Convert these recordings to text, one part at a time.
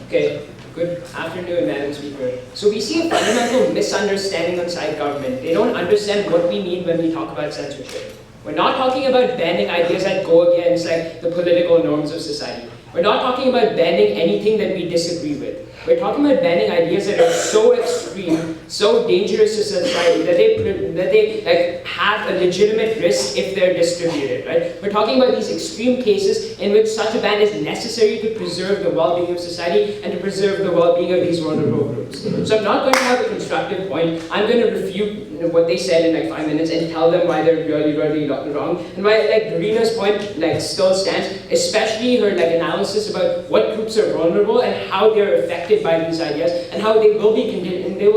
Okay, good afternoon, Madam Speaker. So we see a fundamental misunderstanding on side government. They don't understand what we mean when we talk about censorship. We're not talking about banning ideas that go against like the political norms of society. We're not talking about banning anything that we disagree with. We're talking about banning ideas that are so extreme, so dangerous to society that they like have a legitimate risk if they're distributed, right? We're talking about these extreme cases in which such a ban is necessary to preserve the well-being of society and to preserve the well-being of these vulnerable groups. So I'm not going to have a constructive point. I'm going to refute what they said in like 5 minutes and tell them why they're really wrong, and why like Daryna's point like still stands, especially her like analysis about what groups are vulnerable and how they're affected by these ideas and how they will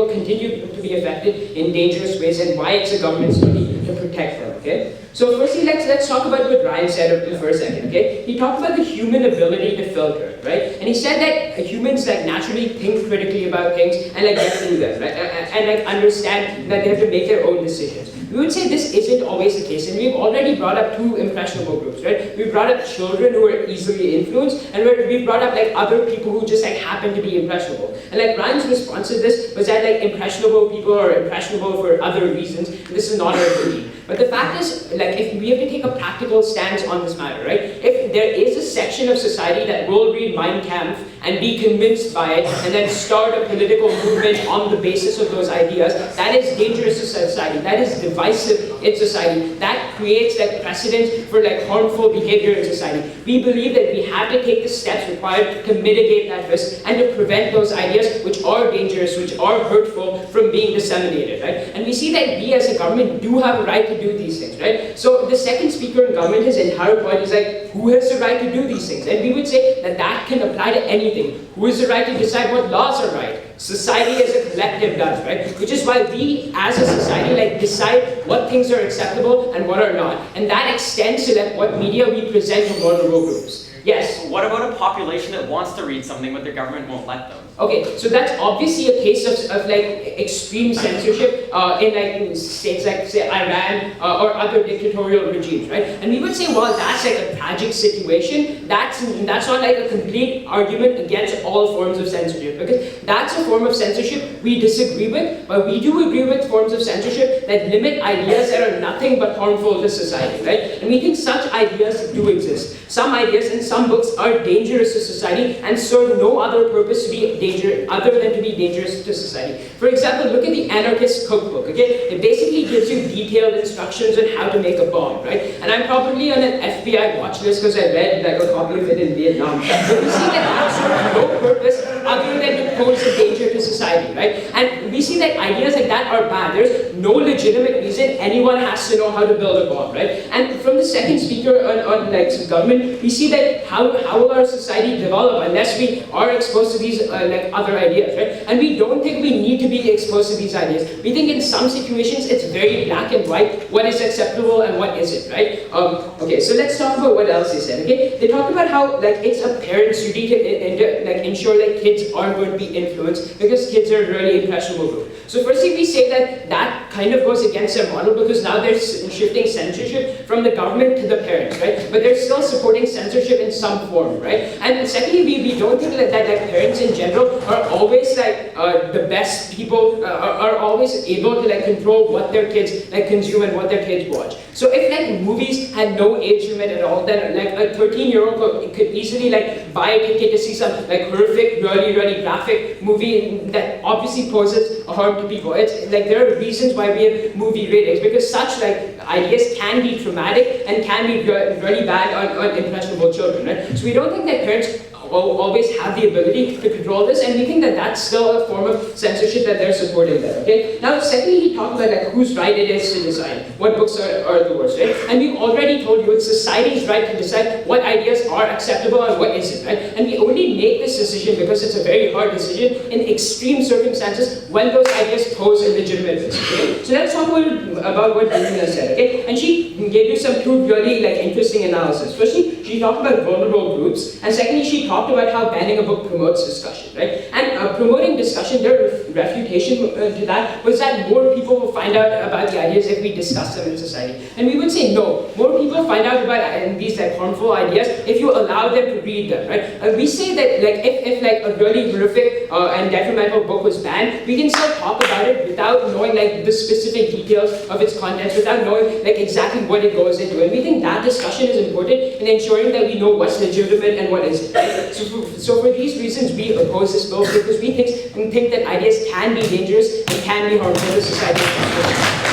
continue to be affected in dangerous ways and why it's a government's duty to protect them. Okay. So firstly, let's talk about what Ryan said for a second. Okay. He talked about the human ability to filter, right? And he said that humans like naturally think critically about things and like get through them, right? And like understand that they have to make their own decisions. We would say this isn't always the case, and we've already brought up two impressionable groups, right? We've brought up children who are easily influenced, and we've brought up like other people who just like happen to be impressionable. And like Ryan's response to this was that like impressionable people are impressionable for other reasons, and this is not our duty. But the fact is, like, if we have to take a practical stance on this matter, right? If there is a section of society that will read Mein Kampf and be convinced by it, and then start a political movement on the basis of those ideas, that is dangerous to society. That is divisive in society. That creates like precedent for like harmful behavior in society. We believe that we have to take the steps required to mitigate that risk and to prevent those ideas which are dangerous, which are hurtful, from being disseminated, right? And we see that we as a government do have a right to do these things, right? So the second speaker in government, his entire point is like, who has the right to do these things? And we would say that that can apply to anything. Who has the right to decide what laws are right? Society as a collective does, right? Which is why we as a society like decide what things are acceptable and what are not. And that extends to like what media we present to vulnerable groups. Yes? What about a population that wants to read something but their government won't let them? Okay, so that's obviously a case of like extreme censorship in like states like say Iran or other dictatorial regimes, right? And we would say, well, that's like a tragic situation. That's not like a complete argument against all forms of censorship, because that's a form of censorship we disagree with, but we do agree with forms of censorship that limit ideas that are nothing but harmful to society, right? And we think such ideas do exist. Some ideas and some books are dangerous to society and serve no other purpose to be other than to be dangerous to society. For example, look at the Anarchist Cookbook, okay? It basically gives you detailed instructions on how to make a bomb, right? And I'm probably on an FBI watch list because I read like a copy of it in Vietnam. But we see that that serves no purpose other than to pose a danger to society, right? And we see that ideas like that are bad. There's no legitimate reason anyone has to know how to build a bomb, right? And from the second speaker on like government, we see that how will our society develop unless we are exposed to these like other ideas, right? And we don't think we need to be exposed to these ideas. We think in some situations it's very black and white what is acceptable and what isn't, right? Okay, so let's talk about what else they said. Okay, they talked about how like it's a parent's duty to like ensure that kids aren't going to be influenced because kids are a really impressionable group. So firstly, we say that kind of goes against their model because now they're shifting censorship from the government to the parents, right? But they're still supporting censorship in some form, right? And secondly, we don't think that like parents in general are always like the best people, are always able to like control what their kids like consume and what their kids watch. So if like movies had no age limit at all, then like a 13-year-old could easily like buy a ticket to see some like horrific, really graphic movie that obviously poses a harm to people. It's like there are reasons why we have movie ratings, because such like ideas can be traumatic and can be really bad on impressionable children, right? So we don't think that parents always have the ability to control this, and we think that that's still a form of censorship that they're supporting there, okay? Now, secondly, he talked about like whose right it is to decide what books are the worst, right? And we've already told you it's society's right to decide what ideas are acceptable and what isn't, right? And we only make this decision because it's a very hard decision in extreme circumstances when those ideas pose a legitimate risk, okay? So let's talk about what Daryna said, okay? And she gave you some two really like interesting analysis. Firstly, she talked about vulnerable groups, and secondly, she talked about how banning a book promotes discussion, right? And promoting discussion, their refutation to that was that more people will find out about the ideas if we discuss them in society. And we would say no. More people find out about these like harmful ideas if you allow them to read them, right? We say that like if like a really horrific and detrimental book was banned, we can still talk about it without knowing like the specific details of its contents, without knowing like exactly what it goes into. And we think that discussion is important in ensuring that we know what's legitimate and what isn't. Right? So for these reasons, we oppose this bill because we think that ideas can be dangerous and can be harmful to society.